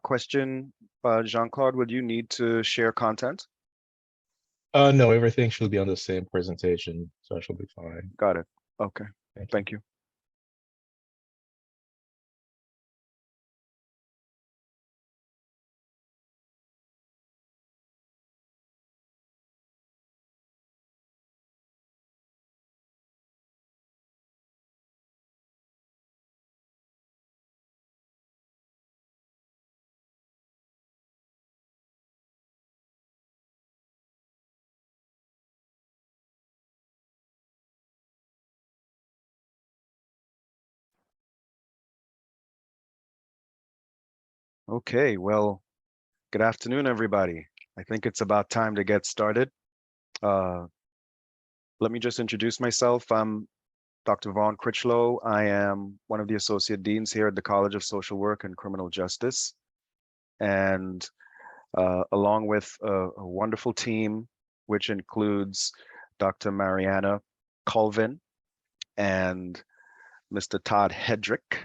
Question, Jean-Claude, would you need to share content? No, everything should be on the same presentation, so I should be fine. Got it. Okay. Thank you. Thank you. Okay, well, good afternoon, everybody. I think it's about time to get started. Uh, Let me just introduce myself. I'm Dr. Vaughn Critchlow. I am one of the associate deans here at the College of Social Work and Criminal Justice. And along with a wonderful team, which includes Dr. Mariana Colvin and Mr. Todd Hedrick,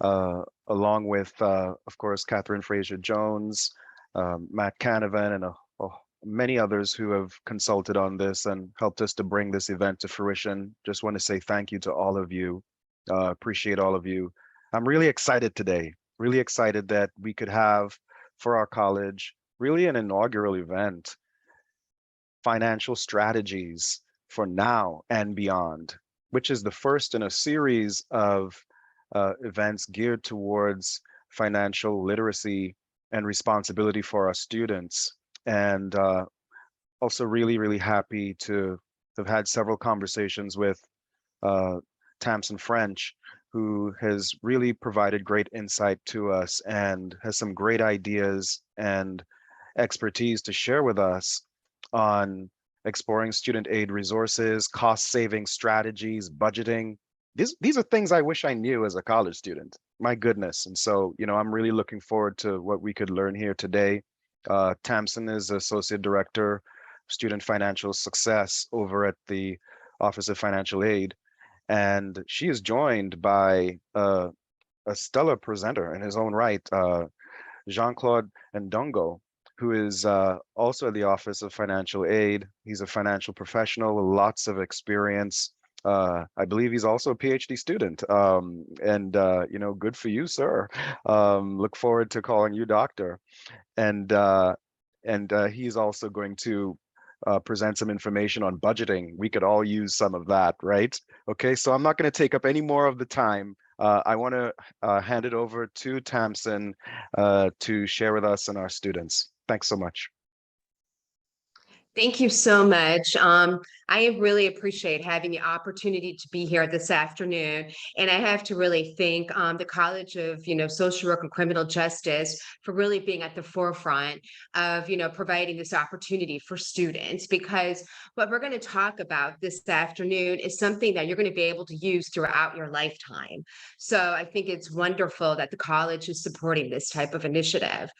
along with, of course, Catherine Frazier-Jones, Matt Canavan, and many others who have consulted on this and helped us to bring this event to fruition. Just want to say thank you to all of you. Appreciate all of you. I'm really excited today, really excited that we could have for our college really an inaugural event, financial strategies for now and beyond, which is the first in a series of events geared towards financial literacy and responsibility for our students. And also really, really happy to have had several conversations with Tamsin French, who has really provided great insight to us and has some great ideas and expertise to share with us on exploring student aid resources, cost-saving strategies, budgeting. These are things I wish I knew as a college student. My goodness. And so, I'm really looking forward to what we could learn here today. Tamsin is Associate Director of Student Financial Success over at the Office of Financial Aid. And she is joined by a stellar presenter in his own right, Jean-Claude Ndongo, who is also at the Office of Financial Aid. He's a financial professional with lots of experience. I believe he's also a PhD student. And good for you, sir. Look forward to calling you doctor. And he's also going to present some information on budgeting. We could all use some of that, right? Okay, so I'm not going to take up any more of the time. I want to hand it over to Tamsin to share with us and our students. Thanks so much. Thank you so much. I really appreciate having the opportunity to be here this afternoon. And I have to really thank the College of, Social Work and Criminal Justice for really being at the forefront of, providing this opportunity for students, because what we're going to talk about this afternoon is something that you're going to be able to use throughout your lifetime. So I think it's wonderful that the college is supporting this type of initiative.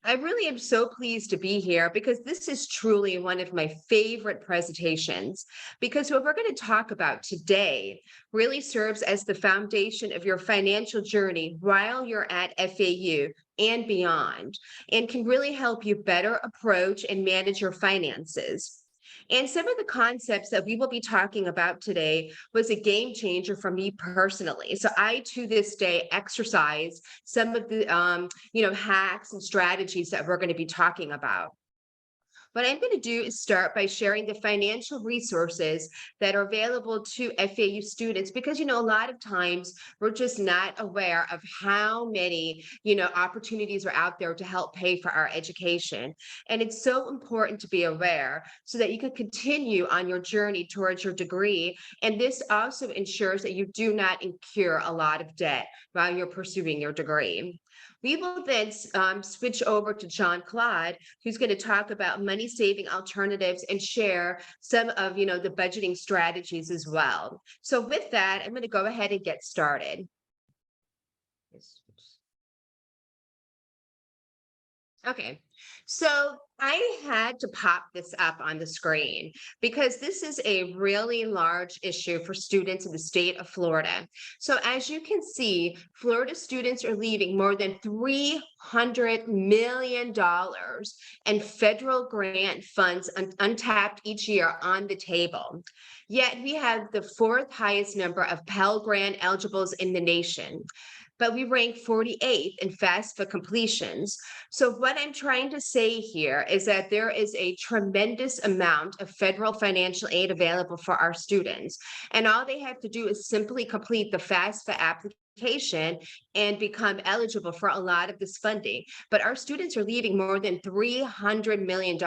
I really am so pleased to be here because this is truly one of my favorite presentations, because what we're going to talk about today really serves as the foundation of your financial journey while you're at FAU and beyond, and can really help you better approach and manage your finances. And some of the concepts that we will be talking about today was a game changer for me personally. So I, to this day, exercise some of the, hacks and strategies that we're going to be talking about. What I'm going to do is start by sharing the financial resources that are available to FAU students, because, a lot of times we're just not aware of how many, opportunities are out there to help pay for our education. And it's so important to be aware so that you can continue on your journey towards your degree. And this also ensures that you do not incur a lot of debt while you're pursuing your degree. We will then switch over to Jean-Claude, who's going to talk about money saving alternatives and share some of, the budgeting strategies as well. So with that, I'm going to go ahead and get started. Okay, so I had to pop this up on the screen because this is a really large issue for students in the state of Florida. So as you can see, Florida students are leaving more than $300 million in federal grant funds untapped each year on the table. Yet we have the fourth highest number of Pell Grant eligibles in the nation, but we rank 48th in FAFSA completions. So what I'm trying to say here is that there is a tremendous amount of federal financial aid available for our students. And all they have to do is simply complete the FAFSA application and become eligible for a lot of this funding. But our students are leaving more than $300 million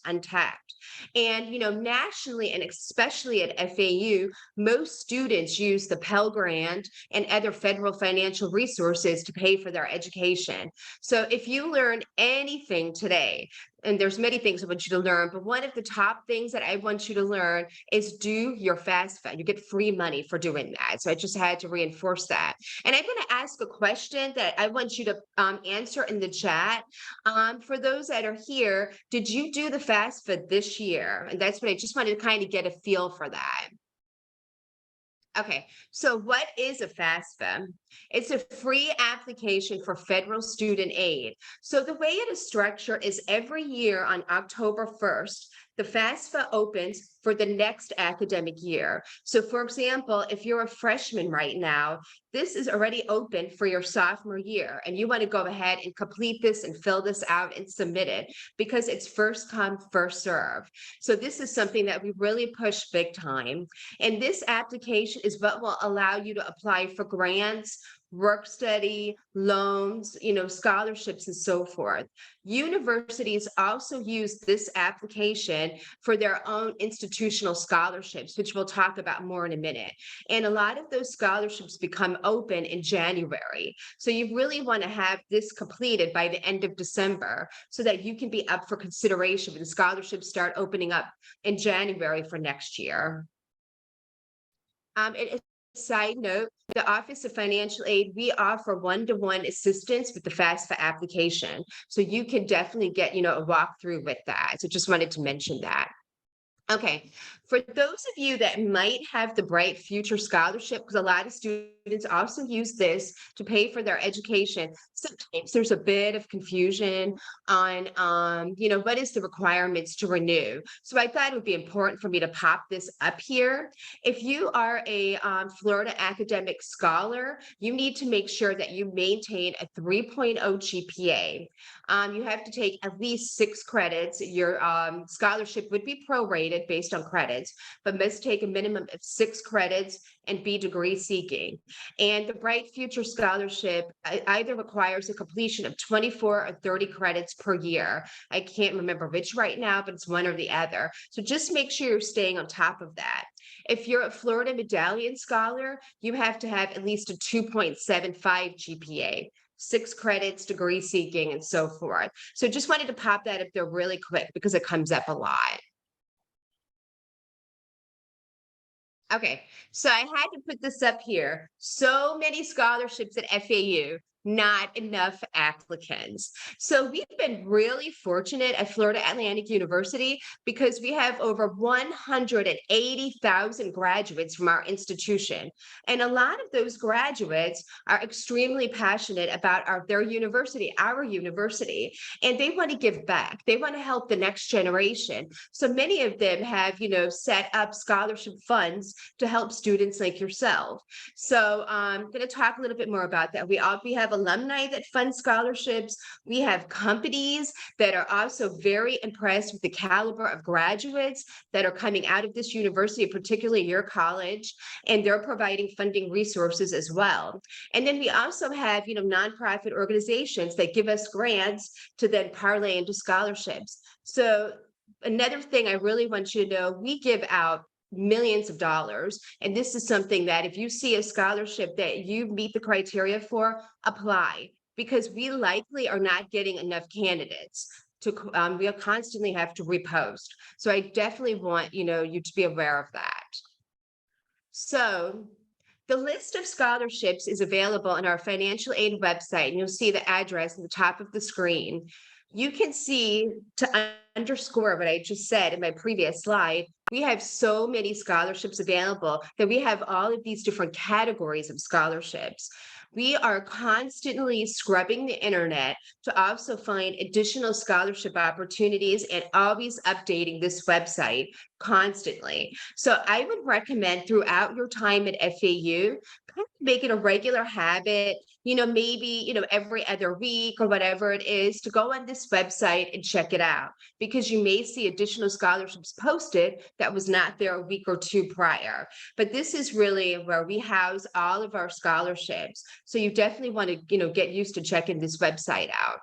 untapped. And, nationally and especially at FAU, most students use the Pell Grant and other federal financial resources to pay for their education. So if you learn anything today, and there's many things I want you to learn, but one of the top things that I want you to learn is do your FAFSA. You get free money for doing that. So I just had to reinforce that. And I'm going to ask a question that I want you to answer in the chat. For those that are here, did you do the FAFSA this year? And that's what I just wanted to kind of get a feel for that. Okay, so what is a FAFSA? It's a free application for federal student aid. So the way it is structured is every year on October 1st, the FAFSA opens for the next academic year. So for example, if you're a freshman right now, this is already open for your sophomore year, and you want to go ahead and complete this and fill this out and submit it because it's first come, first serve. So this is something that we really push big time. And this application is what will allow you to apply for grants, work study, loans, scholarships, and so forth. Universities also use this application for their own institutional scholarships, which we'll talk about more in a minute. And a lot of those scholarships become open in January. So you really want to have this completed by the end of December so that you can be up for consideration when the scholarships start opening up in January for next year. Side note, the Office of Financial Aid, we offer one-to-one assistance with the FAFSA application. So you can definitely get, a walkthrough with that. So just wanted to mention that. Okay, for those of you that might have the Bright Future Scholarship, because a lot of students also use this to pay for their education, sometimes there's a bit of confusion on, what is the requirements to renew. So I thought it would be important for me to pop this up here. If you are a Florida academic scholar, you need to make sure that you maintain a 3.0 GPA. You have to take at least 6 credits. Your scholarship would be prorated based on credits, but must take a minimum of 6 credits and be degree seeking. And the Bright Future Scholarship either requires a completion of 24 or 30 credits per year. I can't remember which right now, but it's one or the other. So just make sure you're staying on top of that. If you're a Florida Medallion Scholar, you have to have at least a 2.75 GPA. 6 credits, degree seeking, and so forth. So just wanted to pop that up there really quick because it comes up a lot. Okay, so I had to put this up here. So many scholarships at FAU, not enough applicants. So we've been really fortunate at Florida Atlantic University because we have over 180,000 graduates from our institution. And a lot of those graduates are extremely passionate about their university, our university, and they want to give back. They want to help the next generation. So many of them have, set up scholarship funds to help students like yourself. So I'm going to talk a little bit more about that. We have alumni that fund scholarships. We have companies that are also very impressed with the caliber of graduates that are coming out of this university, particularly your college, and they're providing funding resources as well. And then we also have, nonprofit organizations that give us grants to then parlay into scholarships. So another thing I really want you to know, we give out millions of dollars. And this is something that if you see a scholarship that you meet the criteria for, apply, because we likely are not getting enough candidates to, we'll constantly have to repost. So I definitely want, you to be aware of that. So The list of scholarships is available on our financial aid website, and you'll see the address at the top of the screen. You can see, to underscore what I just said in my previous slide, we have so many scholarships available that we have all of these different categories of scholarships. We are constantly scrubbing the internet to also find additional scholarship opportunities and always updating this website constantly. So I would recommend throughout your time at FAU, kind of make it a regular habit, maybe, every other week or whatever it is, to go on this website and check it out, because you may see additional scholarships posted that was not there a week or two prior. But this is really where we house all of our scholarships. So you definitely want to, get used to checking this website out.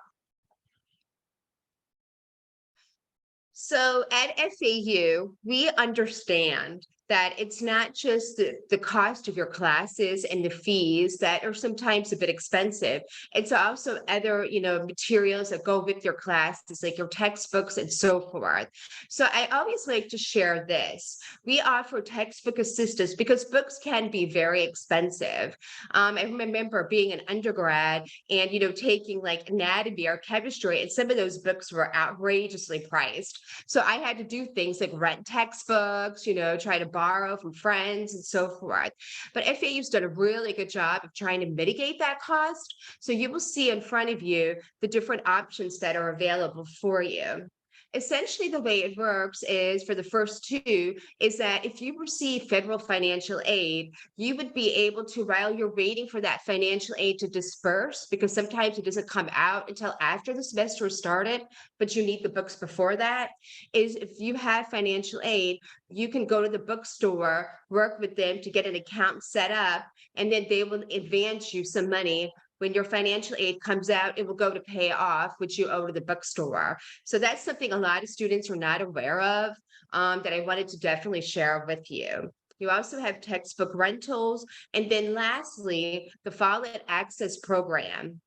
So at FAU, we understand that it's not just the cost of your classes and the fees that are sometimes a bit expensive. It's also other, materials that go with your classes, like your textbooks and so forth. So I always like to share this. We offer textbook assistance because books can be very expensive. I remember being an undergrad and, taking like anatomy or chemistry, and some of those books were outrageously priced. So I had to do things like rent textbooks, try to borrow from friends and so forth. But FAU's done a really good job of trying to mitigate that cost. So you will see in front of you the different options that are available for you. Essentially, the way it works is, for the first two, is that if you receive federal financial aid, you would be able to, while you're waiting for that financial aid to disperse, because sometimes it doesn't come out until after the semester is started, but you need the books before that, is if you have financial aid, you can go to the bookstore, work with them to get an account set up, and then they will advance you some money. When your financial aid comes out, it will go to pay off what you owe to the bookstore. So that's something a lot of students are not aware of, that I wanted to definitely share with you. You also have textbook rentals. And then lastly, the Follett Access Program.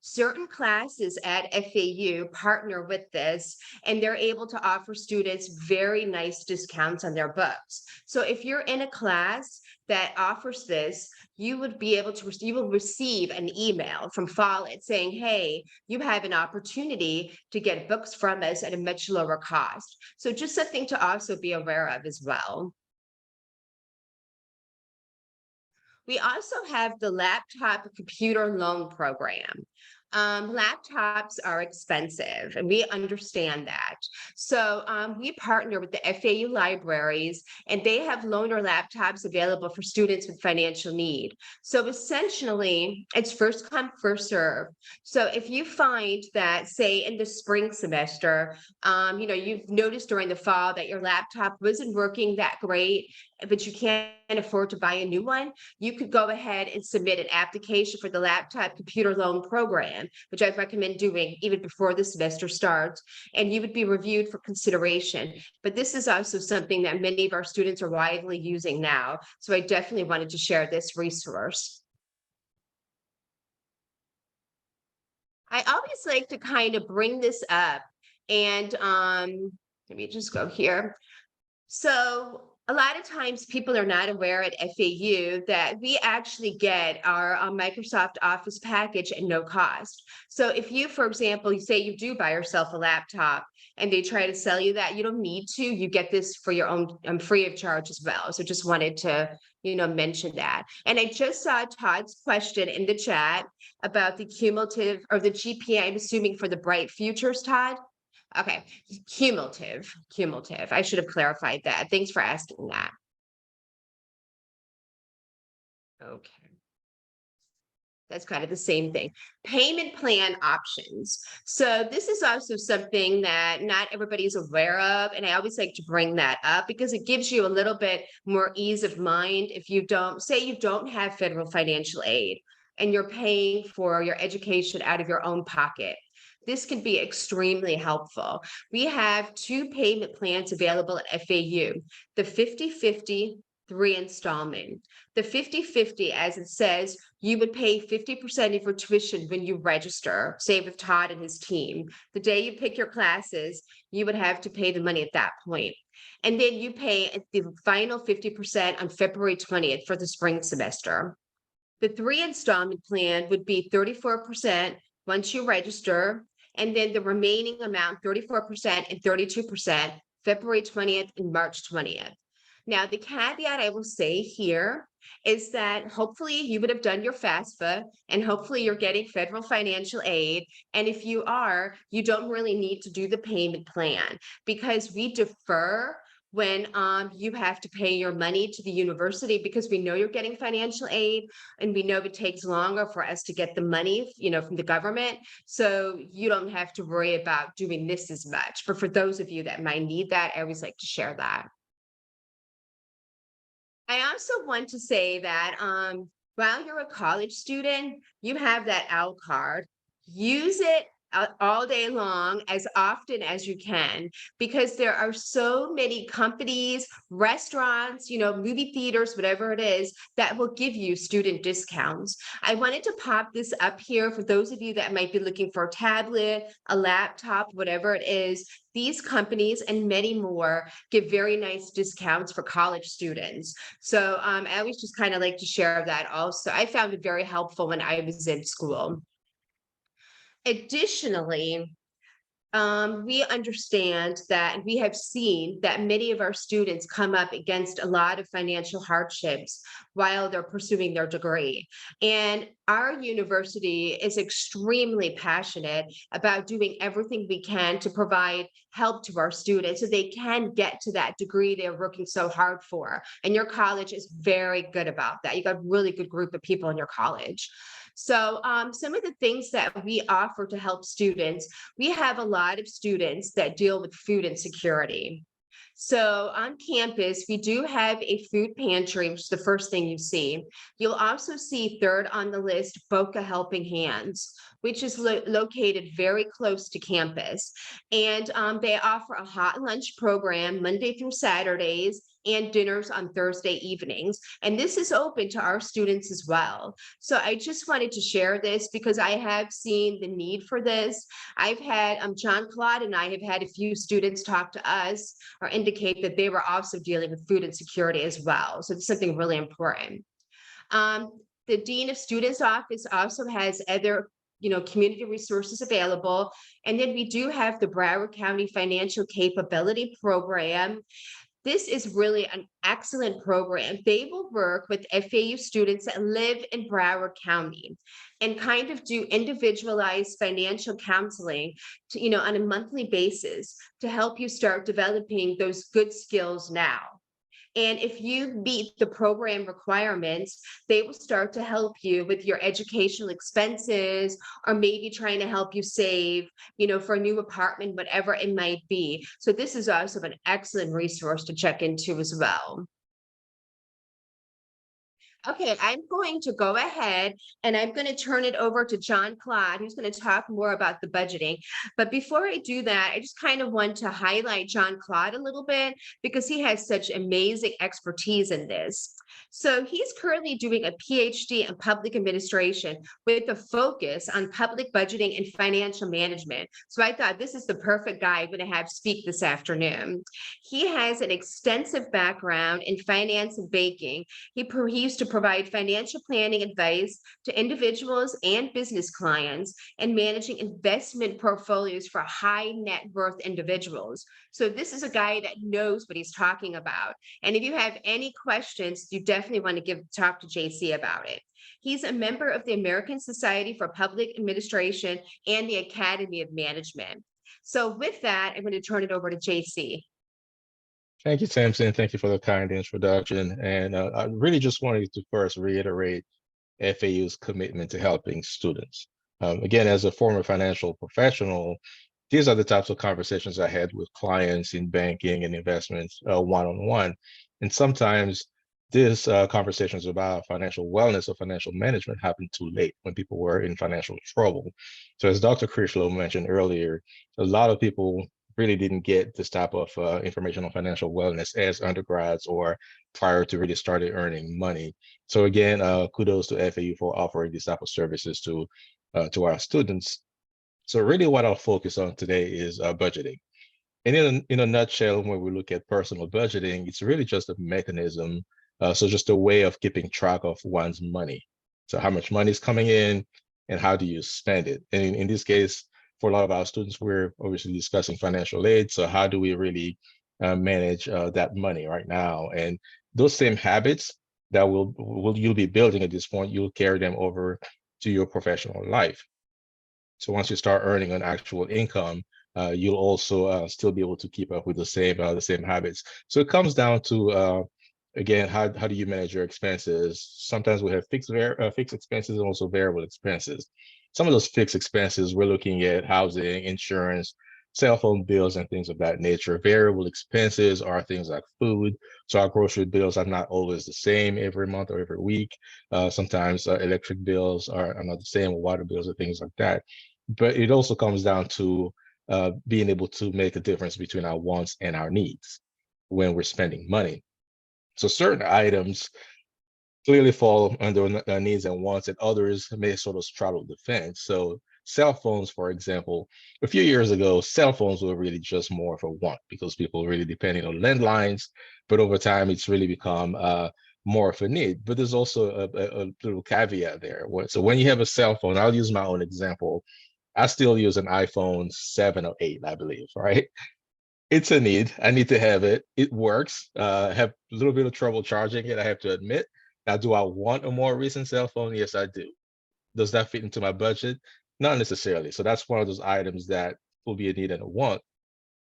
Certain classes at FAU partner with this, and they're able to offer students very nice discounts on their books. So if you're in a class that offers this, you will receive an email from Follett saying, hey, you have an opportunity to get books from us at a much lower cost. So just something to also be aware of as well. We also have the laptop computer loan program. Laptops are expensive, and we understand that. So we partner with the FAU libraries, and they have loaner laptops available for students with financial need. So essentially, it's first come, first serve. So if you find that, say, in the spring semester, you've noticed during the fall that your laptop wasn't working that great, but you can't afford to buy a new one, you could go ahead and submit an application for the laptop computer loan program, which I recommend doing even before the semester starts, and you would be reviewed for consideration. But this is also something that many of our students are widely using now. So I definitely wanted to share this resource. I always like to kind of bring this up, and let me just go here. So a lot of times people are not aware at FAU that we actually get our Microsoft Office package at no cost. So if you, for example, you say you do buy yourself a laptop and they try to sell you that, you don't need to. You get this for your own, free of charge as well. So just wanted to, mention that. And I just saw Todd's question in the chat about the cumulative, or the GPA, I'm assuming for the Bright Futures, Todd. Okay, cumulative. I should have clarified that. Thanks for asking that. Okay. That's kind of the same thing. Payment plan options. So this is also something that not everybody's aware of, and I always like to bring that up because it gives you a little bit more ease of mind if you don't have federal financial aid and you're paying for your education out of your own pocket. This can be extremely helpful. We have two payment plans available at FAU, the 50/50 3 installment. The 50-50, as it says, you would pay 50% of your tuition when you register, say with Todd and his team. The day you pick your classes, you would have to pay the money at that point. And then you pay the final 50% on February 20th for the spring semester. The 3 installment plan would be 34% once you register, and then the remaining amount, 34% and 32%, February 20th and March 20th. Now, the caveat I will say here is that hopefully you would have done your FAFSA and hopefully you're getting federal financial aid. And if you are, you don't really need to do the payment plan because we defer when you have to pay your money to the university because we know you're getting financial aid and we know it takes longer for us to get the money, from the government. So you don't have to worry about doing this as much. But for those of you that might need that, I always like to share that. I also want to say that while you're a college student, you have that OWL card. Use it all day long, as often as you can, because there are so many companies, restaurants, movie theaters, whatever it is, that will give you student discounts. I wanted to pop this up here for those of you that might be looking for a tablet, a laptop, whatever it is. These companies and many more give very nice discounts for college students. So I always just kind of like to share that also. I found it very helpful when I was in school. Additionally, we understand that we have seen that many of our students come up against a lot of financial hardships while they're pursuing their degree. And our university is extremely passionate about doing everything we can to provide help to our students so they can get to that degree they're working so hard for. And your college is very good about that. You got a really good group of people in your college. So some of the things that we offer to help students, we have a lot of students that deal with food insecurity. So on campus, we do have a food pantry, which is the first thing you see. You'll also see third on the list, Boca Helping Hands, which is located very close to campus. And they offer a hot lunch program Monday through Saturdays and dinners on Thursday evenings. And this is open to our students as well. So I just wanted to share this because I have seen the need for this. I've had, John Claude and I have had a few students talk to us or indicate that they were also dealing with food insecurity as well. So it's something really important. The Dean of Students office also has other community resources available. And then we do have the Broward County Financial Capability Program. This is really an excellent program. They will work with FAU students that live in Broward County and kind of do individualized financial counseling to, on a monthly basis to help you start developing those good skills now. And if you meet the program requirements, they will start to help you with your educational expenses or maybe trying to help you save, for a new apartment, whatever it might be. So this is also an excellent resource to check into as well. Okay, I'm going to go ahead and I'm going to turn it over to John Claude, who's going to talk more about the budgeting. But before I do that, I just kind of want to highlight John Claude a little bit because he has such amazing expertise in this. So he's currently doing a PhD in public administration with a focus on public budgeting and financial management. So I thought this is the perfect guy I'm going to have speak this afternoon. He has an extensive background in finance and banking. He used to provide financial planning advice to individuals and business clients and managing investment portfolios for high net worth individuals. So this is a guy that knows what he's talking about. And if you have any questions, you definitely want to talk to JC about it. He's a member of the American Society for Public Administration and the Academy of Management. So with that, I'm going to turn it over to JC. Thank you, Samson. Thank you for the kind introduction. And I really just wanted to first reiterate FAU's commitment to helping students. Again, as a former financial professional, these are the types of conversations I had with clients in banking and investments one-on-one. And sometimes these conversations about financial wellness or financial management happened too late when people were in financial trouble. So as Dr. Critchlow mentioned earlier, a lot of people really didn't get this type of information on financial wellness as undergrads or prior to really started earning money. So again, kudos to FAU for offering these type of services to our students. So really what I'll focus on today is budgeting. And in a nutshell, when we look at personal budgeting, it's really just a mechanism. So just a way of keeping track of one's money. So how much money is coming in and how do you spend it? And in this case, for a lot of our students, we're obviously discussing financial aid. So how do we really manage that money right now? And those same habits that you'll be building at this point, you'll carry them over to your professional life. So once you start earning an actual income, you'll also still be able to keep up with the same habits. So it comes down to again, how do you manage your expenses? Sometimes we have fixed expenses and also variable expenses. Some of those fixed expenses, we're looking at housing, insurance, cell phone bills, and things of that nature. Variable expenses are things like food. So our grocery bills are not always the same every month or every week. Sometimes electric bills are not the same, or water bills or things like that. But it also comes down to being able to make a difference between our wants and our needs when we're spending money. So certain items clearly fall under needs and wants, and others may sort of straddle the fence. So cell phones, for example, a few years ago, cell phones were really just more of a want because people were really depending on landlines. But over time, it's really become more of a need. But there's also a little caveat there. So when you have a cell phone, I'll use my own example. I still use an iPhone 7 or 8, I believe, right? It's a need. I need to have it. It works. I have a little bit of trouble charging it, I have to admit. Now, do I want a more recent cell phone? Yes, I do. Does that fit into my budget? Not necessarily. So that's one of those items that will be a need and a want.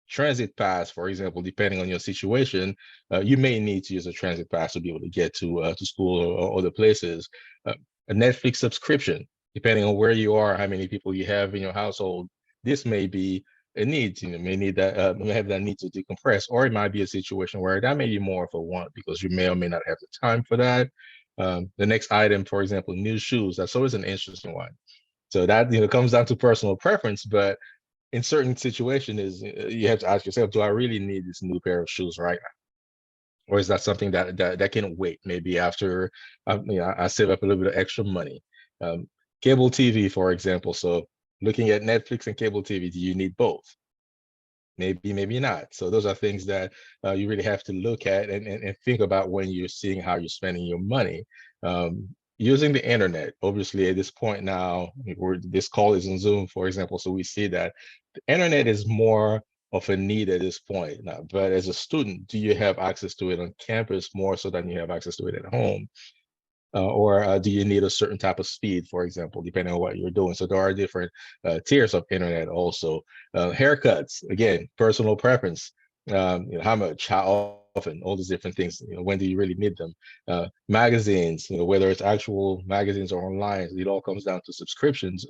Transit pass, for example, depending on your situation, you may need to use a transit pass to be able to get to school or other places. A Netflix subscription, depending on where you are, how many people you have in your household, this may be a need. You know, may need that, may have that need to decompress, or it might be a situation where that may be more of a want because you may or may not have the time for that. The next item, for example, new shoes. That's always an interesting one. So that comes down to personal preference, but in certain situations is you have to ask yourself, do I really need this new pair of shoes right now? Or is that something that can wait? Maybe after I save up a little bit of extra money. Um, Cable TV, for example. So looking at Netflix and cable TV, do you need both? Maybe, maybe not. So those are things that you really have to look at and think about when you're seeing how you're spending your money. Using the internet, obviously at this point now, this call is on Zoom, for example, so we see that the internet is more of a need at this point now. But as a student, do you have access to it on campus more so than you have access to it at home? Or do you need a certain type of speed, for example, depending on what you're doing? So there are different tiers of internet also. Haircuts, again, personal preference. How much, how often, all these different things. When do you really need them? Magazines, whether it's actual magazines or online, it all comes down to subscriptions.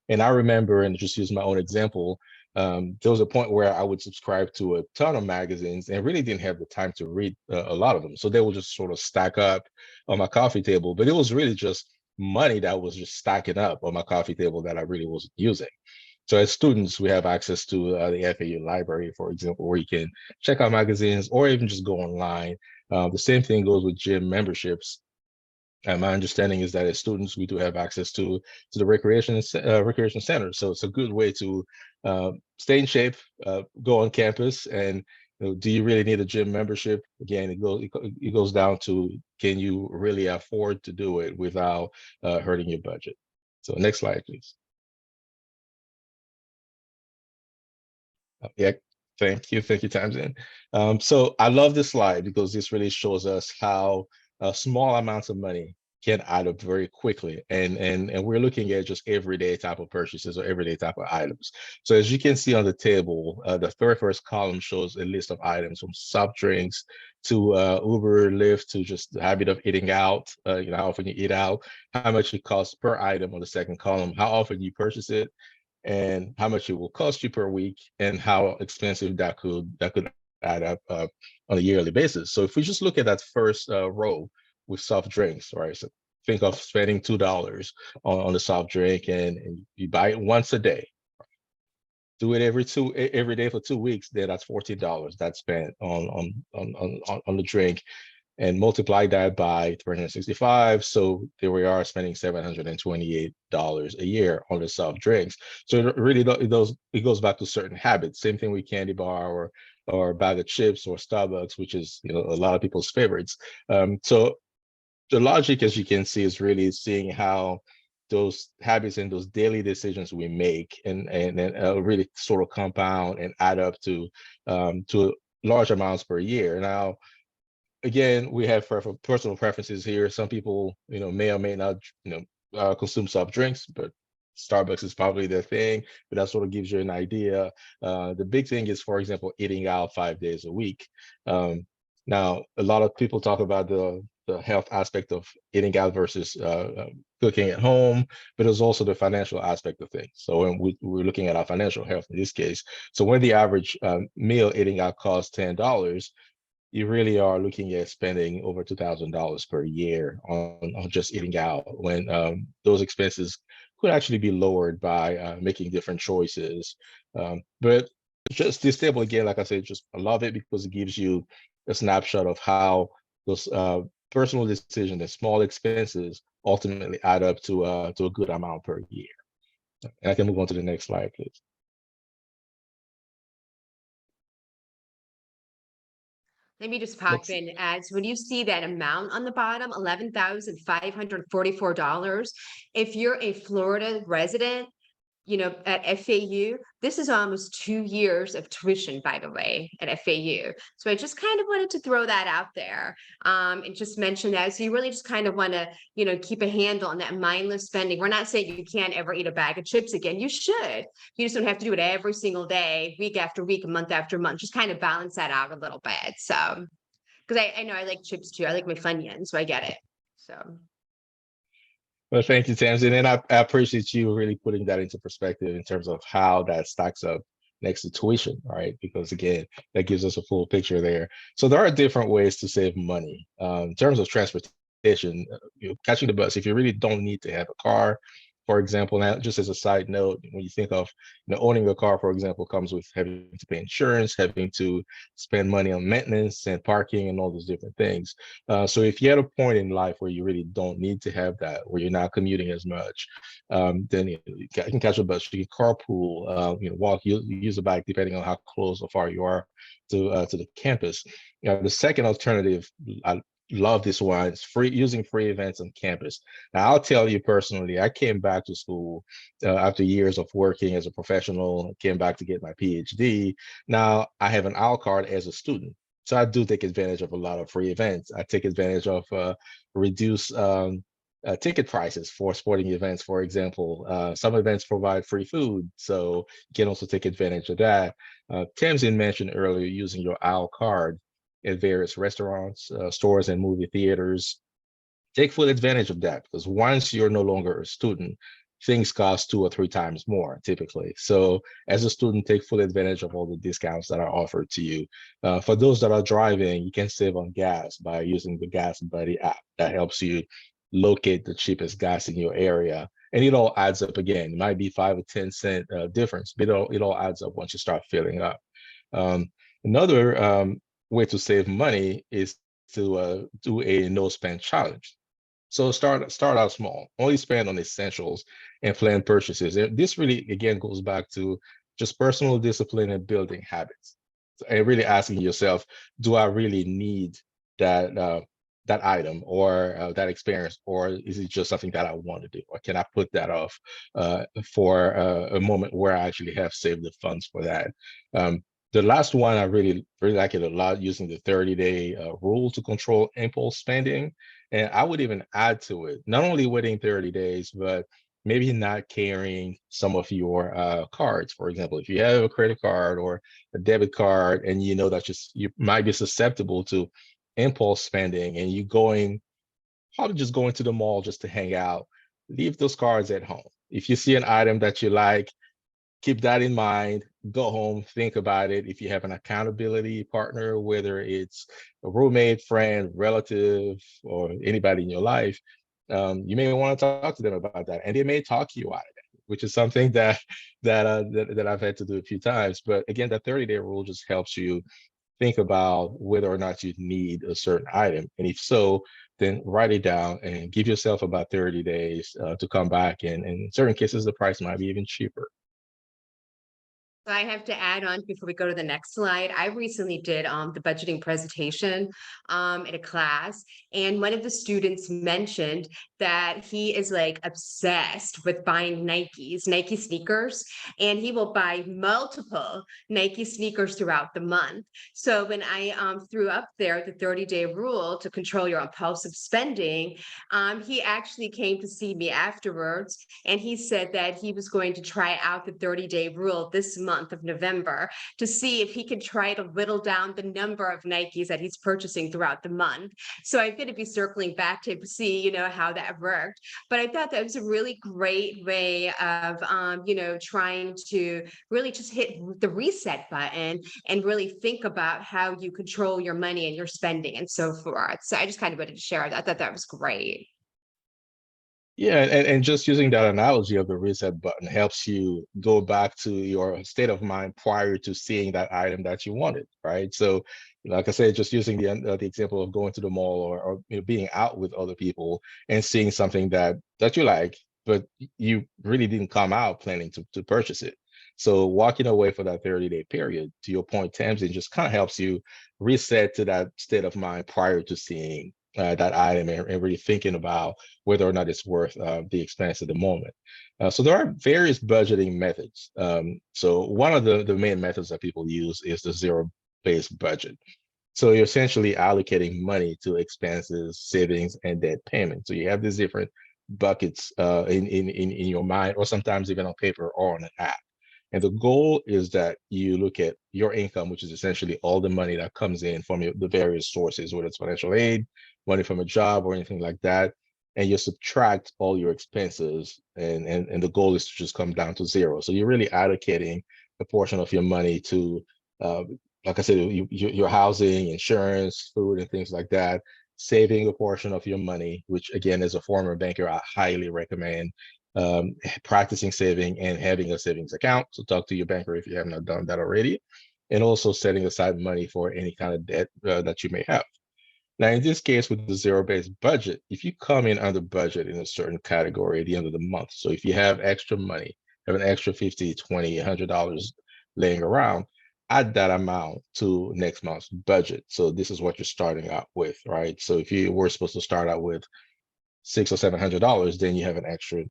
And I remember, and just use my own example, there was a point where I would subscribe to a ton of magazines and really didn't have the time to read a lot of them. So they would just sort of stack up on my coffee table, but it was really just money that was just stacking up on my coffee table that I really wasn't using. So as students, we have access to the FAU library, for example, where you can check out magazines or even just go online. The same thing goes with gym memberships. And my understanding is that as students, we do have access to the recreation center. So it's a good way to stay in shape, go on campus, and do you really need a gym membership? Again, it goes down to, can you really afford to do it without hurting your budget? So next slide, please. Yeah, thank you, Tamsin. So I love this slide because this really shows us how small amounts of money can add up very quickly, and we're looking at just everyday type of purchases or everyday type of items. So as you can see on the table, the very first column shows a list of items from soft drinks to Uber, Lyft, to just the habit of eating out. How often you eat out, how much it costs per item on the second column, how often you purchase it, and how much it will cost you per week, and how expensive that could add up on a yearly basis. So if we just look at that first row with soft drinks, right? So think of spending $2 on the soft drink, and you buy it once a day. do it every day for 2 weeks, then that's $14 that's spent on the drink, and multiply that by 365. So there we are spending $728 a year on the soft drinks. So it really it goes back to certain habits. Same thing with candy bar or a bag of chips or Starbucks, which is a lot of people's favorites. So the logic, as you can see, is really seeing how those habits and those daily decisions we make and really sort of compound and add up to large amounts per year. Now, again, we have personal preferences here. Some people, may or may not, consume soft drinks, but Starbucks is probably their thing. But that sort of gives you an idea. The big thing is, for example, eating out 5 days a week. Now, a lot of people talk about the health aspect of eating out versus cooking at home, but there's also the financial aspect of things. So when we're looking at our financial health in this case, so when the average meal eating out costs $10, you really are looking at spending over $2,000 per year on just eating out, when those expenses could actually be lowered by making different choices. But just this table, again, like I said, just I love it because it gives you a snapshot of how those personal decisions and small expenses ultimately add up to a good amount per year. And I can move on to the next slide, please. Let me just pop Next. in ads. When you see that amount on the bottom, $11,544, if you're a Florida resident, at FAU, this is almost 2 years of tuition, by the way, at FAU. So I just kind of wanted to throw that out there, and just mention that. So you really just kind of want to, keep a handle on that mindless spending. We're not saying you can't ever eat a bag of chips again. You should. You just don't have to do it every single day, week after week, month after month. Just kind of balance that out a little bit. So, because I know I like chips too. I like my Funyuns, so I get it. So. Well, thank you, Tamsin. And I appreciate you really putting that into perspective in terms of how that stacks up next to tuition, right? Because again, that gives us a full picture there. So there are different ways to save money. In terms of transportation, catching the bus, if you really don't need to have a car, for example, now just as a side note, when you think of owning a car, for example, comes with having to pay insurance, having to spend money on maintenance and parking and all those different things. So if you're at a point in life where you really don't need to have that, where you're not commuting as much, then you can catch a bus, you can carpool, walk, use a bike, depending on how close or far you are to the campus. The second alternative, I love this one. It's using free events on campus. Now, I'll tell you personally, I came back to school after years of working as a professional, came back to get my PhD. Now, I have an OWL card as a student. So I do take advantage of a lot of free events. I take advantage of reduced ticket prices for sporting events, for example. Some events provide free food, so you can also take advantage of that. Tamsin mentioned earlier using your OWL card at various restaurants, stores, and movie theaters. Take full advantage of that, because once you're no longer a student, things cost 2 or 3 times more typically. So as a student, take full advantage of all the discounts that are offered to you. For those that are driving, you can save on gas by using the Gas Buddy app. That helps you locate the cheapest gas in your area. And it all adds up again. It might be 5 or 10 cent difference, but it all adds up once you start filling up. Another way to save money is to do a no spend challenge. So start out small, only spend on essentials and planned purchases. And this really, again, goes back to just personal discipline and building habits. And really asking yourself, do I really need that that item or that experience, or is it just something that I want to do, or can I put that off for a moment where I actually have saved the funds for that? The last one, I really like it a lot, using the 30-day rule to control impulse spending. And I would even add to it, not only waiting 30 days, but maybe not carrying some of your cards. For example, if you have a credit card or a debit card and you know that you might be susceptible to impulse spending, and you probably just going to the mall just to hang out, leave those cards at home. If you see an item that you like, keep that in mind, go home, think about it. If you have an accountability partner, whether it's a roommate, friend, relative, or anybody in your life, you may want to talk to them about that, and they may talk you out of it. which is something that I've had to do a few times. But again, that 30-day rule just helps you think about whether or not you need a certain item. And if so, then write it down and give yourself about 30 days to come back. And in certain cases, the price might be even cheaper. So I have to add on before we go to the next slide. I recently did the budgeting presentation in a class, and one of the students mentioned that he is like obsessed with buying Nike sneakers, and he will buy multiple Nike sneakers throughout the month. So when I threw up there the 30-day rule to control your impulsive spending, he actually came to see me afterwards, and he said that he was going to try out the 30-day rule this month of November to see if he could try to whittle down the number of Nikes that he's purchasing throughout the month. So I'm going to be circling back to see, how that worked. But I thought that was a really great way of, trying to really just hit the reset button and really think about how you control your money and your spending and so forth. So I just kind of wanted to share that. I thought that was great. Yeah, and just using that analogy of the reset button helps you go back to your state of mind prior to seeing that item that you wanted, right? So, like I said, just using the example of going to the mall or being out with other people and seeing something that you like, but you really didn't come out planning to purchase it. So walking away for that 30-day period, to your point, Tamsin, just kind of helps you reset to that state of mind prior to seeing that item and really thinking about whether or not it's worth the expense at the moment. So there are various budgeting methods. So one of the main methods that people use is the zero-based budget. So you're essentially allocating money to expenses, savings, and debt payments. So you have these different buckets in your mind, or sometimes even on paper or on an app. And the goal is that you look at your income, which is essentially all the money that comes in from the various sources, whether it's financial aid, money from a job, or anything like that, and you subtract all your expenses, and the goal is to just come down to zero. So you're really allocating a portion of your money to, like I said, your housing, insurance, food, and things like that, saving a portion of your money, which again, as a former banker, I highly recommend practicing saving and having a savings account. So talk to your banker if you have not done that already, and also setting aside money for any kind of debt that you may have. Now, in this case, with the zero-based budget, if you come in under budget in a certain category at the end of the month, so if you have extra money, have an extra 50, 20, $100 laying around, add that amount to next month's budget. So this is what you're starting out with, right? So if you were supposed to start out with $600 or $700, then you have an extra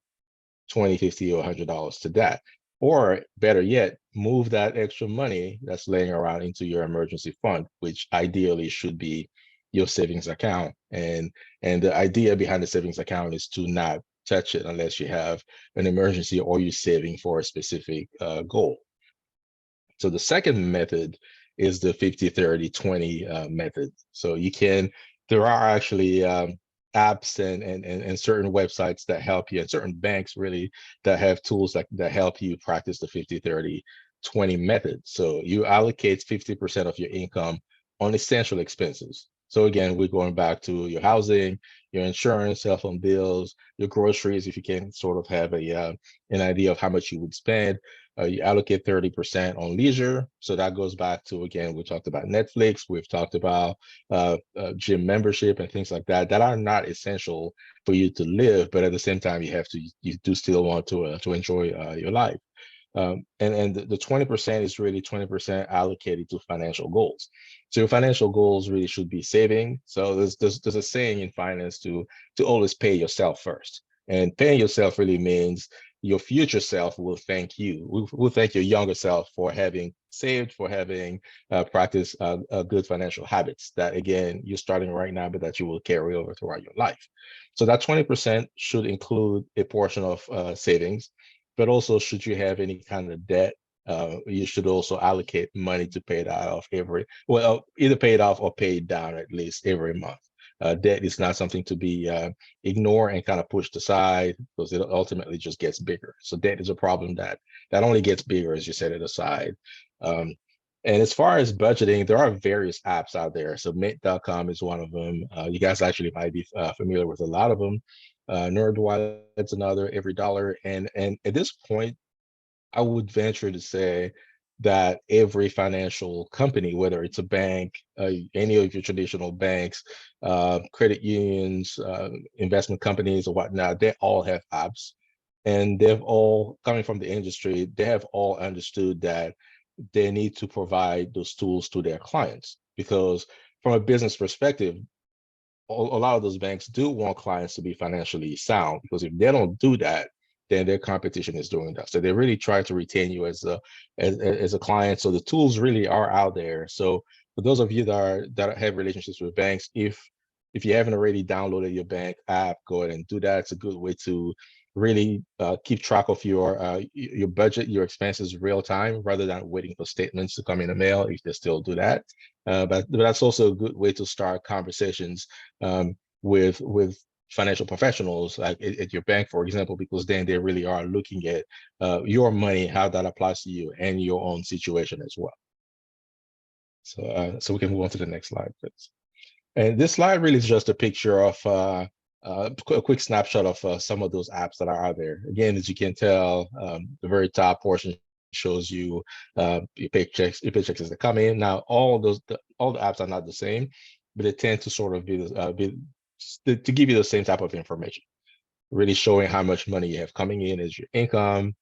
20, 50, or $100 to that. Or better yet, move that extra money that's laying around into your emergency fund, which ideally should be your savings account. And the idea behind the savings account is to not touch it unless you have an emergency or you're saving for a specific goal. So the second method is the 50, 30, 20 method. So there are actually apps and certain websites that help you, and certain banks really that have tools that help you practice the 50, 30, 20 method. So you allocate 50% of your income on essential expenses. So again, we're going back to your housing, your insurance, cell phone bills, your groceries, if you can sort of have an idea of how much you would spend. You allocate 30% on leisure. So that goes back to, again, we talked about Netflix, we've talked about gym membership and things like that are not essential for you to live, but at the same time, you do still want to enjoy your life. And the 20% is really 20% allocated to financial goals. So your financial goals really should be saving. So there's a saying in finance to always pay yourself first. And paying yourself really means your future self will thank you. Will thank your younger self for having saved, for having practiced good financial habits that, again, you're starting right now, but that you will carry over throughout your life. So that 20% should include a portion of savings, but also should you have any kind of debt, you should also allocate money to pay that off either pay it off or pay it down at least every month. Debt is not something to be ignored and kind of pushed aside, because it ultimately just gets bigger. So debt is a problem that only gets bigger as you set it aside. And as far as budgeting, there are various apps out there. So Mint.com is one of them. You guys actually might be familiar with a lot of them. NerdWallet's another, Every Dollar. And at this point, I would venture to say that every financial company, whether it's a bank, any of your traditional banks, credit unions, investment companies or whatnot, they all have apps. And they've all, coming from the industry, they have all understood that they need to provide those tools to their clients. Because from a business perspective, a lot of those banks do want clients to be financially sound, because if they don't do that, then their competition is doing that. So they really try to retain you as a client. So the tools really are out there. So for those of you that have relationships with banks, if you haven't already downloaded your bank app, go ahead and do that. It's a good way to really keep track of your budget, your expenses real time, rather than waiting for statements to come in the mail, if they still do that. But that's also a good way to start conversations with financial professionals, like at your bank, for example, because then they really are looking at your money, how that applies to you and your own situation as well. So we can move on to the next slide, please. And this slide really is just a picture of a quick snapshot of some of those apps that are out there. Again, as you can tell, the very top portion shows you your paychecks as they come in. Now, all the apps are not the same, but they tend to sort of to give you the same type of information, really showing how much money you have coming in as your income.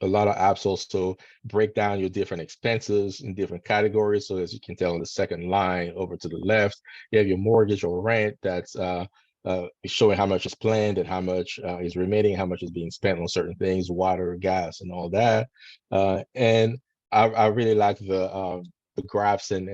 A lot of apps also break down your different expenses in different categories. So as you can tell in the second line over to the left, you have your mortgage or rent that's showing how much is planned and how much is remaining, how much is being spent on certain things, water, gas, and all that. And I really like the graphs and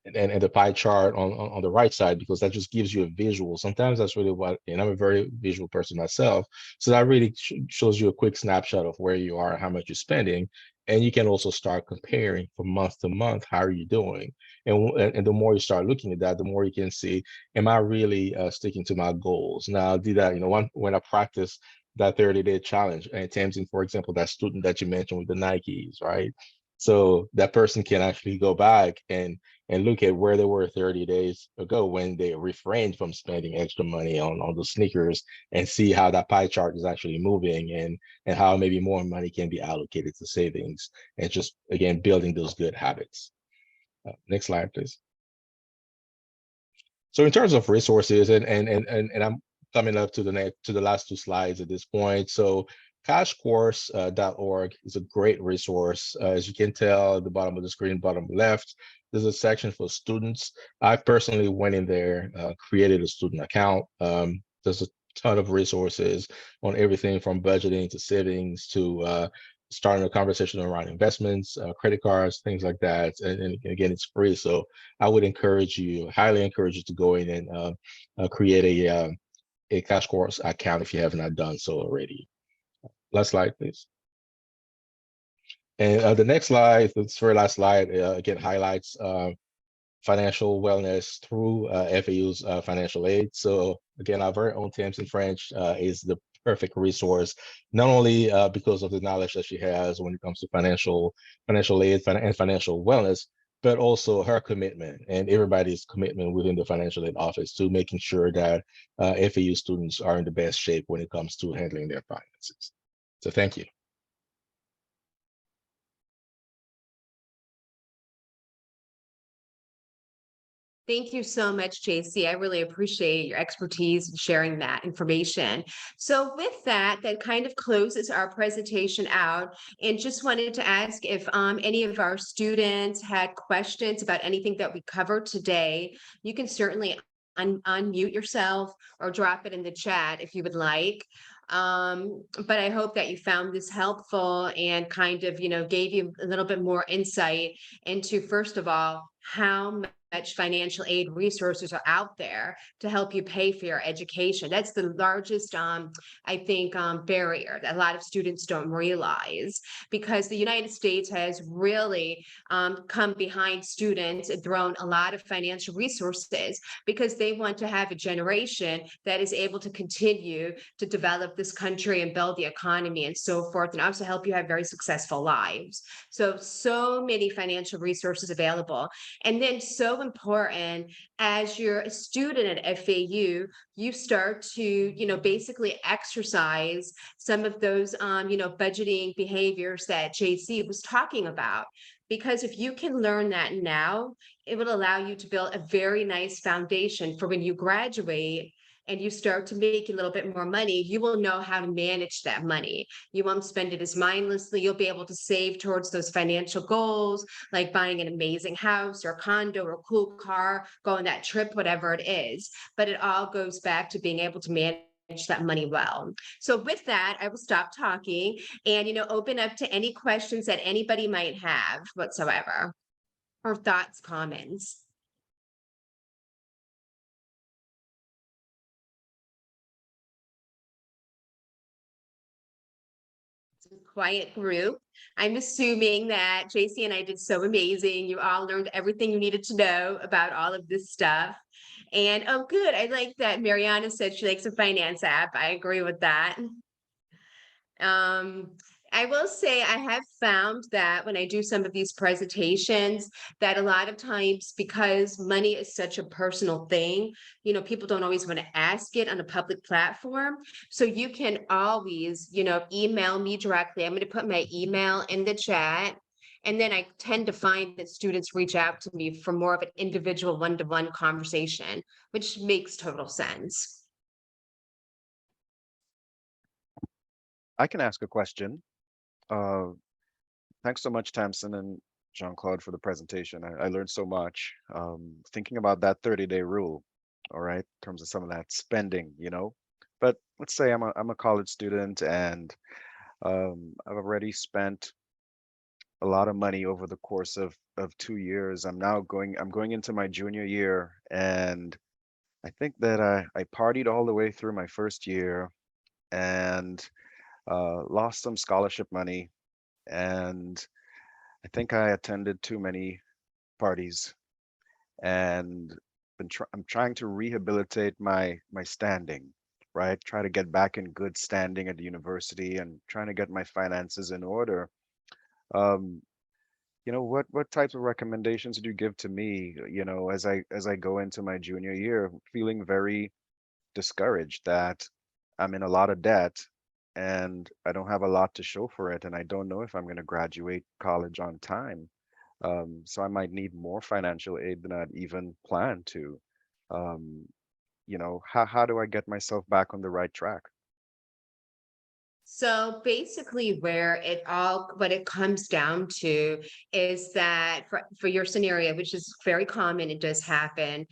the pie chart on the right side, because that just gives you a visual. Sometimes that's really what, and I'm a very visual person myself, so that really shows you a quick snapshot of where you are and how much you're spending. And you can also start comparing from month to month, how are you doing? And the more you start looking at that, the more you can see, am I really sticking to my goals? Now, I do that, when I practice that 30-day challenge, and Tamsin, for example, that student that you mentioned with the Nikes, right? So that person can actually go back and look at where they were 30 days ago when they refrained from spending extra money on those sneakers, and see how that pie chart is actually moving, and how maybe more money can be allocated to savings, and just, again, building those good habits. Next slide, please. So in terms of resources, and I'm coming up to the last two slides at this point. So cashcourse.org is a great resource. As you can tell at the bottom of the screen, bottom left, there's a section for students. I personally went in there, created a student account. There's a ton of resources on everything from budgeting to savings to starting a conversation around investments, credit cards, things like that. And again, it's free. So I would highly encourage you to go in and create a Cash Course account if you have not done so already. Last slide, please. And the next slide, this very last slide, again, highlights financial wellness through FAU's financial aid. So again, our very own Tamsin French is the perfect resource, not only because of the knowledge that she has when it comes to financial aid and financial wellness, but also her commitment and everybody's commitment within the financial aid office to making sure that FAU students are in the best shape when it comes to handling their finances. So thank you. Thank you so much, JC. I really appreciate your expertise in sharing that information. So with that kind of closes our presentation out, and just wanted to ask if any of our students had questions about anything that we covered today. You can certainly unmute yourself or drop it in the chat if you would like. But I hope that you found this helpful and kind of, gave you a little bit more insight into, first of all, how much financial aid resources are out there to help you pay for your education. That's the largest, I think, barrier that a lot of students don't realize, because the United States has really come behind students and thrown a lot of financial resources, because they want to have a generation that is able to continue to develop this country and build the economy and so forth, and also help you have very successful lives. So many financial resources available. And then so important as you're a student at FAU, you start to, basically exercise some of those, budgeting behaviors that JC was talking about. Because if you can learn that now, it will allow you to build a very nice foundation for when you graduate and you start to make a little bit more money, you will know how to manage that money. You won't spend it as mindlessly. You'll be able to save towards those financial goals, like buying an amazing house or condo or a cool car, go on that trip, whatever it is. But it all goes back to being able to manage that money well. So with that, I will stop talking and, open up to any questions that anybody might have whatsoever, or thoughts, comments. Quiet group. I'm assuming that JC and I did so amazing. You all learned everything you needed to know about all of this stuff. And oh, good. I like that Mariana said she likes a finance app. I agree with that. Um, I will say I have found that when I do some of these presentations, that a lot of times because money is such a personal thing, people don't always want to ask it on a public platform. So you can always, email me directly. I'm going to put my email in the chat. And then I tend to find that students reach out to me for more of an individual one-to-one conversation, which makes total sense. I can ask a question. Uh, Thanks so much, Tamsin and Jean-Claude, for the presentation. I learned so much. Thinking about that 30-day rule, all right, in terms of some of that spending, But let's say I'm a college student and I've already spent a lot of money over the course of 2 years. I'm going into my junior year, and I think that I partied all the way through my first year and lost some scholarship money, and I think I attended too many parties, and I'm trying to rehabilitate my standing, right? Try to get back in good standing at the university and trying to get my finances in order. Um, what types of recommendations do you give to me, as I go into my junior year, feeling very discouraged that I'm in a lot of debt and I don't have a lot to show for it, and I don't know if I'm going to graduate college on time. So I might need more financial aid than I'd even planned to. Um, how do I get myself back on the right track? So basically, what it comes down to is that for your scenario, which is very common, it does happen,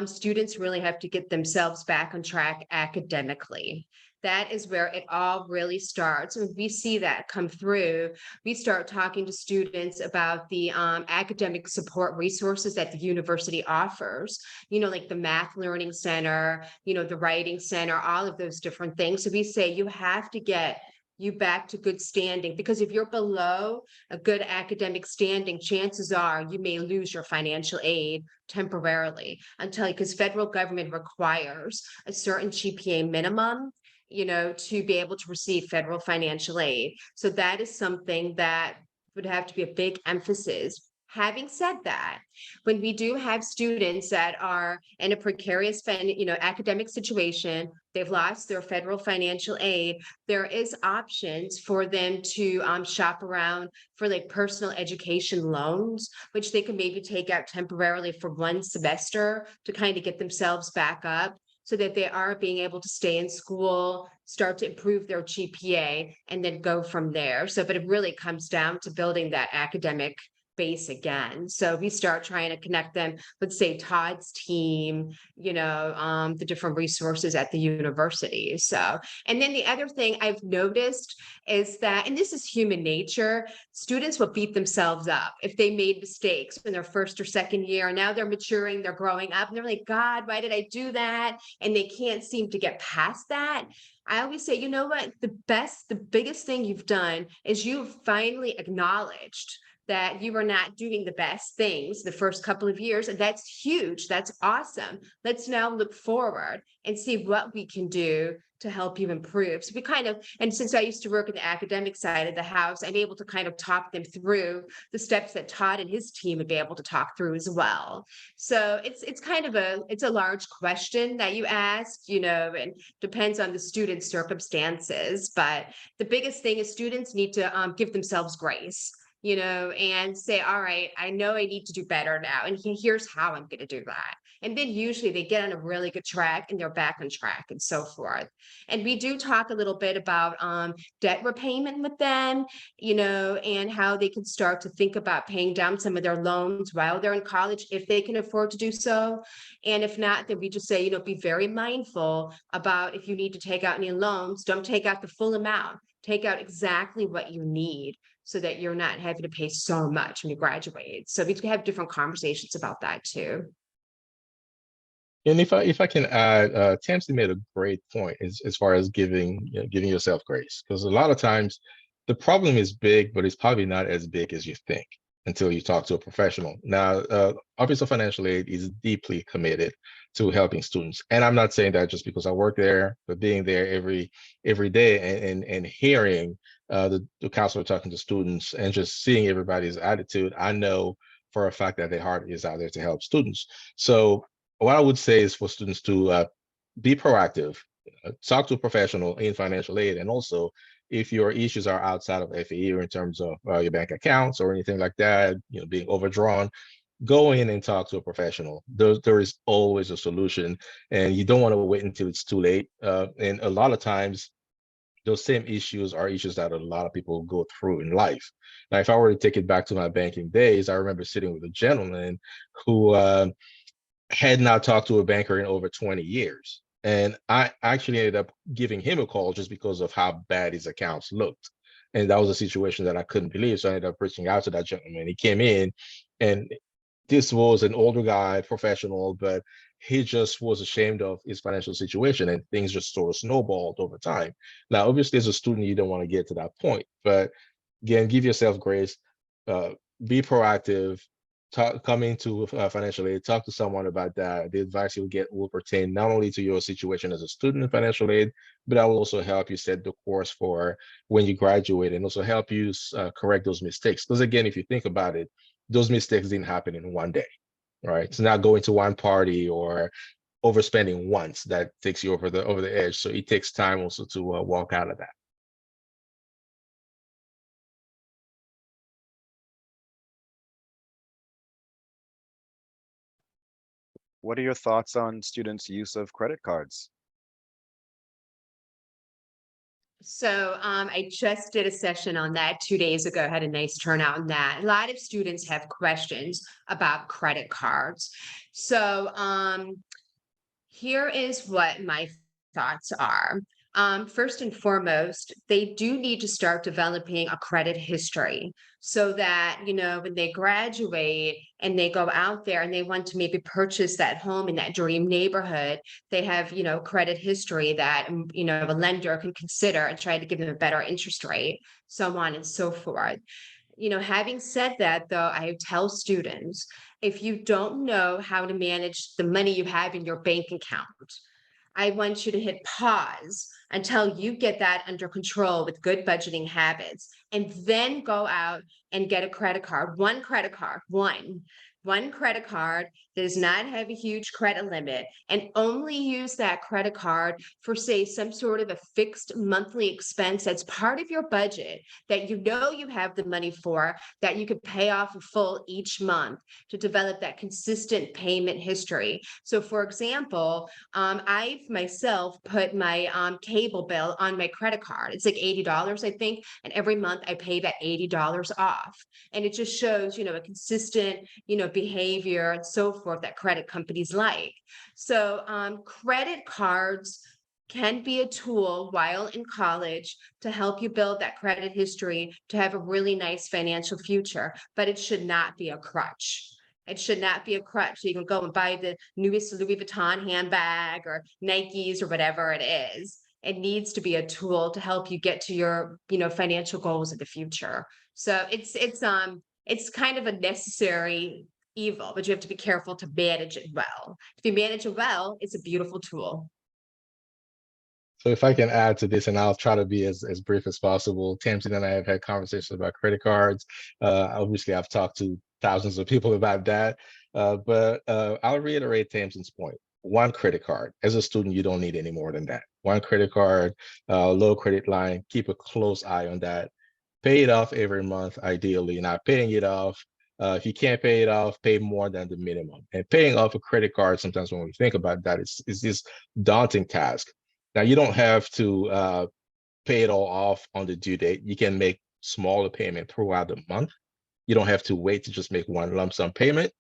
students really have to get themselves back on track academically. That is where it all really starts. And we see that come through. We start talking to students about the academic support resources that the university offers, like the Math Learning Center, the Writing Center, all of those different things. So we say you have to get you back to good standing, because if you're below a good academic standing, chances are you may lose your financial aid temporarily because federal government requires a certain GPA minimum, to be able to receive federal financial aid. So that is something that would have to be a big emphasis. Having said that, when we do have students that are in a precarious, academic situation, they've lost their federal financial aid, there is options for them to shop around for like personal education loans, which they can maybe take out temporarily for one semester to kind of get themselves back up, so that they are being able to stay in school, start to improve their GPA, and then go from there. So, but it really comes down to building that academic base again. So we start trying to connect them with, say, Todd's team, the different resources at the university. So, and then the other thing I've noticed is that, and this is human nature, students will beat themselves up if they made mistakes in their first or second year. Now they're maturing, they're growing up, and they're like, God, why did I do that? And they can't seem to get past that. I always say, you know what? The biggest thing you've done is you've finally acknowledged that you were not doing the best things the first couple of years, and that's huge. That's awesome. Let's now look forward and see what we can do to help you improve. So we kind of, and since I used to work in the academic side of the house, I'm able to kind of talk them through the steps that Todd and his team would be able to talk through as well. So it's kind of it's a large question that you asked, and depends on the student's circumstances. But the biggest thing is students need to give themselves grace, and say, all right, I know I need to do better now, and here's how I'm going to do that. And then usually they get on a really good track and they're back on track and so forth. And we do talk a little bit about debt repayment with them, and how they can start to think about paying down some of their loans while they're in college, if they can afford to do so. And if not, then we just say, be very mindful about if you need to take out any loans, don't take out the full amount, take out exactly what you need so that you're not having to pay so much when you graduate. So we can have different conversations about that too. And if I can add, Tamsin made a great point as far as giving yourself grace, because a lot of times the problem is big, but it's probably not as big as you think until you talk to a professional. Now, Office of Financial Aid is deeply committed to helping students, and I'm not saying that just because I work there, but being there every day and hearing the counselor talking to students and just seeing everybody's attitude, I know for a fact that their heart is out there to help students. So what I would say is for students to be proactive, talk to a professional in financial aid, and also if your issues are outside of FAE or in terms of your bank accounts or anything like that, being overdrawn, go in and talk to a professional. There is always a solution, and you don't want to wait until it's too late. And a lot of times, those same issues are issues that a lot of people go through in life. Now, if I were to take it back to my banking days, I remember sitting with a gentleman who had not talked to a banker in over 20 years. And I actually ended up giving him a call just because of how bad his accounts looked. And that was a situation that I couldn't believe. So I ended up reaching out to that gentleman. He came in, and this was an older guy, professional, but he just was ashamed of his financial situation, and things just sort of snowballed over time. Now, obviously, as a student, you don't want to get to that point, but again, give yourself grace, be proactive, come into financial aid, talk to someone about that. The advice you'll get will pertain not only to your situation as a student in financial aid, but that will also help you set the course for when you graduate, and also help you correct those mistakes. Because again, if you think about it, those mistakes didn't happen in one day, right? It's not going to one party or overspending once that takes you over the edge. So it takes time also to walk out of that. What are your thoughts on students' use of credit cards? So I just did a session on that 2 days ago, had a nice turnout on that. A lot of students have questions about credit cards. So here is what my thoughts are. First and foremost, they do need to start developing a credit history so that, when they graduate and they go out there and they want to maybe purchase that home in that dream neighborhood, they have, credit history that, a lender can consider and try to give them a better interest rate, so on and so forth. Having said that, though, I tell students, if you don't know how to manage the money you have in your bank account, I want you to hit pause until you get that under control with good budgeting habits, and then go out and get a credit card, one credit card, one credit card that does not have a huge credit limit, and only use that credit card for, say, some sort of a fixed monthly expense that's part of your budget that you have the money for, that you could pay off in full each month to develop that consistent payment history. So for example, I've myself put my cable bill on my credit card. It's like $80, I think, and every month I pay that $80 off. And it just shows, a consistent, behavior and so forth that credit companies like. So credit cards can be a tool while in college to help you build that credit history to have a really nice financial future, but it should not be a crutch. It should not be a crutch. So you can go and buy the newest Louis Vuitton handbag or Nikes or whatever it is. It needs to be a tool to help you get to your, financial goals in the future. So it's kind of a necessary evil, but you have to be careful to manage it well. If you manage it well, it's a beautiful tool. So if I can add to this, and I'll try to be as brief as possible. Tamsin and I have had conversations about credit cards. Obviously, I've talked to thousands of people about that. But I'll reiterate Tamsin's point. One credit card. As a student, you don't need any more than that. One credit card, low credit line. Keep a close eye on that. Pay it off every month, ideally. Not paying it off. If you can't pay it off, pay more than the minimum. And paying off a credit card, sometimes when we think about that, it's this daunting task. Now, you don't have to pay it all off on the due date. You can make smaller payment throughout the month. You don't have to wait to just make one lump sum payment.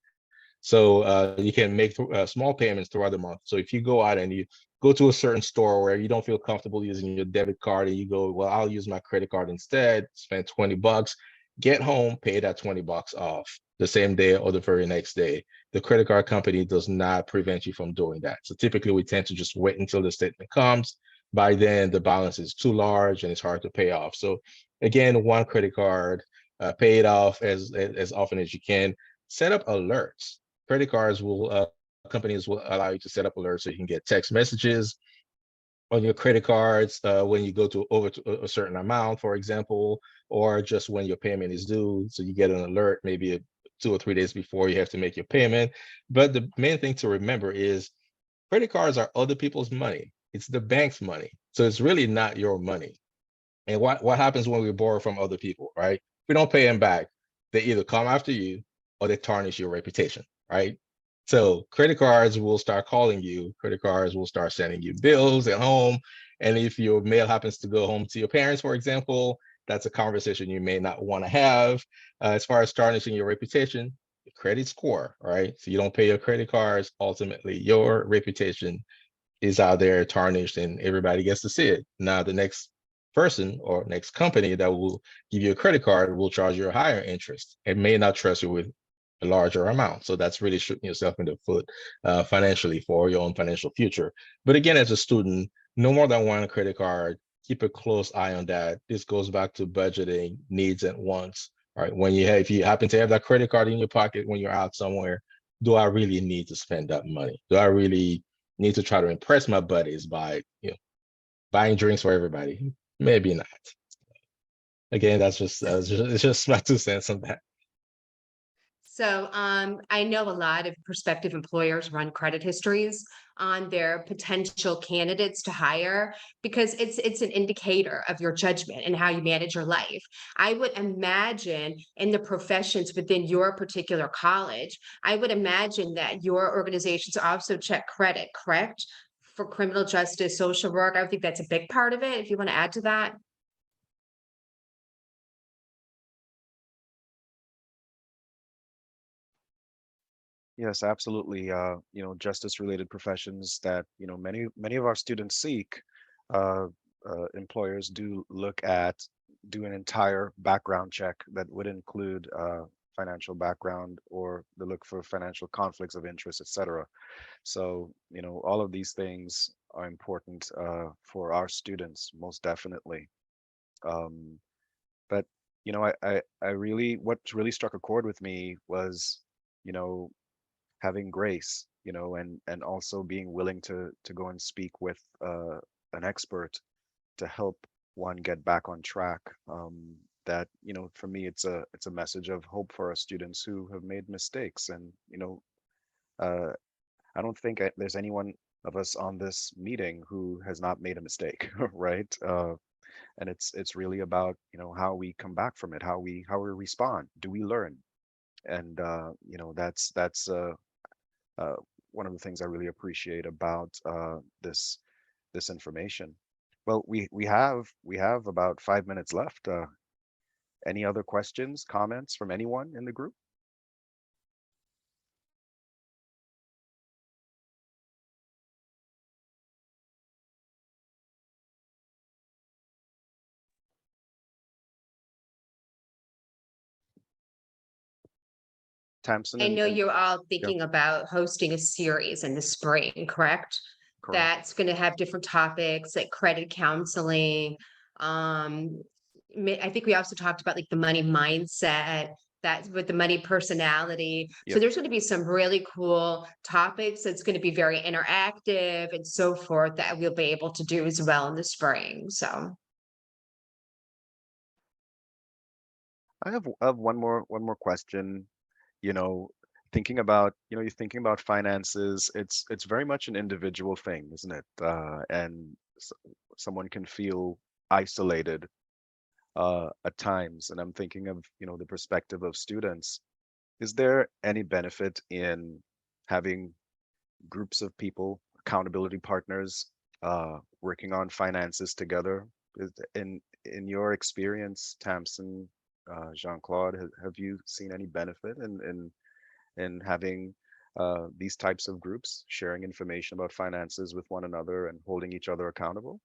So you can make small payments throughout the month. So if you go out and you go to a certain store where you don't feel comfortable using your debit card and you go, well, I'll use my credit card instead, spend 20 bucks, get home, pay that 20 bucks off the same day or the very next day. The credit card company does not prevent you from doing that. So typically we tend to just wait until the statement comes. By then the balance is too large and it's hard to pay off. So again, one credit card, pay it off as often as you can. Set up alerts. Credit cards will companies will allow you to set up alerts so you can get text messages on your credit cards when you go to over to a certain amount, for example, or just when your payment is due. So you get an alert maybe 2 or 3 days before you have to make your payment. But the main thing to remember is credit cards are other people's money. It's the bank's money. So it's really not your money. And what happens when we borrow from other people, right? If we don't pay them back, they either come after you or they tarnish your reputation, right? So credit cards will start calling you, credit cards will start sending you bills at home. And if your mail happens to go home to your parents, for example, that's a conversation you may not want to have. As far as tarnishing your reputation, your credit score, right? So you don't pay your credit cards, ultimately your reputation is out there tarnished and everybody gets to see it. Now, the next person or next company that will give you a credit card will charge you a higher interest and may not trust you with a larger amount. So that's really shooting yourself in the foot financially for your own financial future. But again, as a student, no more than one credit card. Keep a close eye on that. This goes back to budgeting needs and wants. Right? If you happen to have that credit card in your pocket when you're out somewhere, do I really need to spend that money? Do I really need to try to impress my buddies by buying drinks for everybody? Maybe not. Again, that's just it's just my 2 cents on that. So I know a lot of prospective employers run credit histories on their potential candidates to hire because it's an indicator of your judgment and how you manage your life. I would imagine in the professions within your particular college, I would imagine that your organizations also check credit, correct? For criminal justice, social work. I would think that's a big part of it. If you want to add to that. Yes, absolutely. Justice-related professions that, many of our students seek, uh, employers do look at, do an entire background check that would include financial background or the look for financial conflicts of interest, etc. So, all of these things are important for our students, most definitely. Um, but, what really struck a chord with me was, you know, having grace, and also being willing to go and speak with an expert to help one get back on track. That for me, it's a message of hope for our students who have made mistakes, and uh, I don't think there's anyone of us on this meeting who has not made a mistake, right? And it's really about how we come back from it, how we respond. Do we learn? And that's uh, one of the things I really appreciate about this information. Well, we have about 5 minutes left. Any other questions, comments from anyone in the group? Tamsin I know and you're all yeah, thinking about hosting a series in the spring, correct? correct. That's going to have different topics like credit counseling. I think we also talked about like the money mindset, that with the money personality. So Yep. there's going to be some really cool topics that's going to be very interactive and so forth that we'll be able to do as well in the spring. So I have one more question. You know, thinking about, you're thinking about finances, it's very much an individual thing, isn't it? And someone can feel isolated at times. And I'm thinking of, the perspective of students. Is there any benefit in having groups of people, accountability partners, working on finances together? In your experience, Tamsin, Jean-Claude, have you seen any benefit in having these types of groups sharing information about finances with one another and holding each other accountable?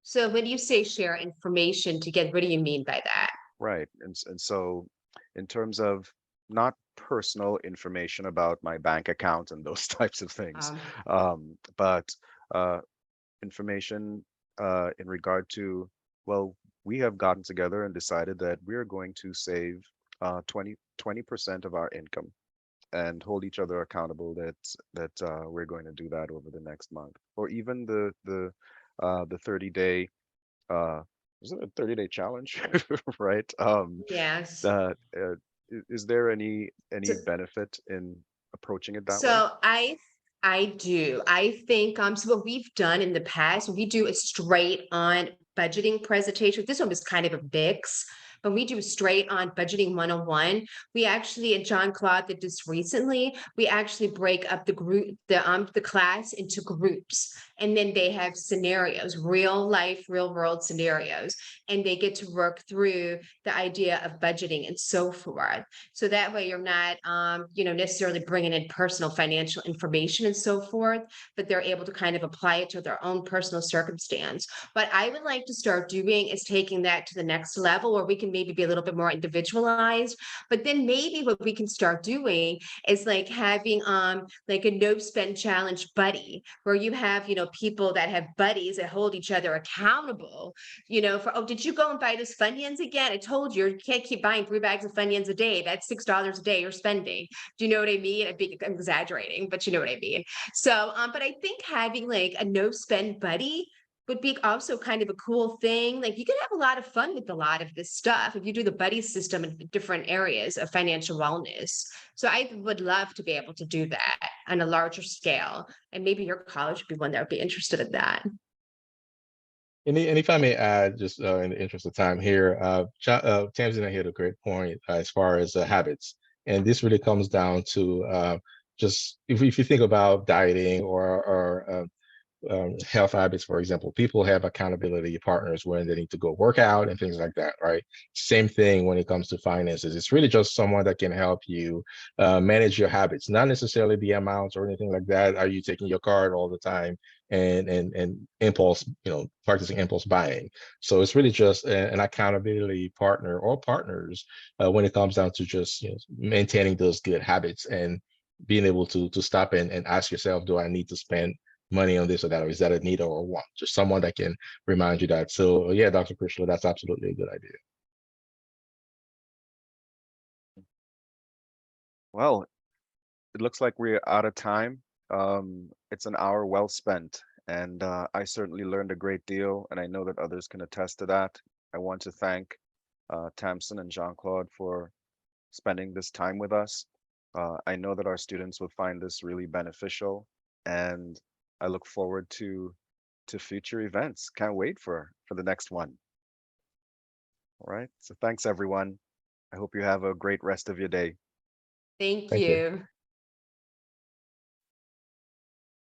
so when you say share information together, what do you mean by that? Right. And so in terms of not personal information about my bank account and those types of things, Um, but uh, information in regard to, well, we have gotten together and decided that we are going to save 20% of our income and hold each other accountable that we're going to do that over the next month, or even the 30-day is it a 30-day challenge, right? yes. That is there any So, benefit in approaching it that way? so I do. I think so what we've done in the past, we do a straight on budgeting presentation. This one was kind of a mix, but we do straight on budgeting 101. We actually, and John Claude did this recently, we actually break up the class into groups. And then they have scenarios, real life, real world scenarios, and they get to work through the idea of budgeting and so forth. So that way you're not, necessarily bringing in personal financial information and so forth, but they're able to kind of apply it to their own personal circumstance. What I would like to start doing is taking that to the next level where we can maybe be a little bit more individualized. But then maybe what we can start doing is like having like a no spend challenge buddy where you have, people that have buddies that hold each other accountable, for, oh, did you go and buy this Funyuns again? I told you, you can't keep buying 3 bags of Funyuns a day. That's $6 a day you're spending. Do you know what I mean? I'm exaggerating, but you know what I mean. So, but I think having like a no spend buddy would be also kind of a cool thing. Like you can have a lot of fun with a lot of this stuff if you do the buddy system in different areas of financial wellness. So I would love to be able to do that on a larger scale. And maybe your college would be one that would be interested in that. And if I may add, just in the interest of time here, Tamsin hit a great point as far as habits. And this really comes down to just if you think about dieting or health habits, for example, people have accountability partners when they need to go work out and things like that, right? Same thing when it comes to finances. It's really just someone that can help you manage your habits, not necessarily the amounts or anything like that. Are you taking your card all the time and impulse, practicing impulse buying? So it's really just an accountability partner or partners when it comes down to just maintaining those good habits and being able to stop and ask yourself, do I need to spend money on this or that, or is that a need or a want? Just someone that can remind you that. So yeah, Dr. Krishna, that's absolutely a good idea. Well, it looks like we're out of time. It's an hour well spent, and I certainly learned a great deal, and I know that others can attest to that. I want to thank Tamsin and Jean-Claude for spending this time with us. I know that our students will find this really beneficial, and I look forward to future events. Can't wait for the next one. All right. So thanks everyone. I hope you have a great rest of your day. Thank Thank you. you.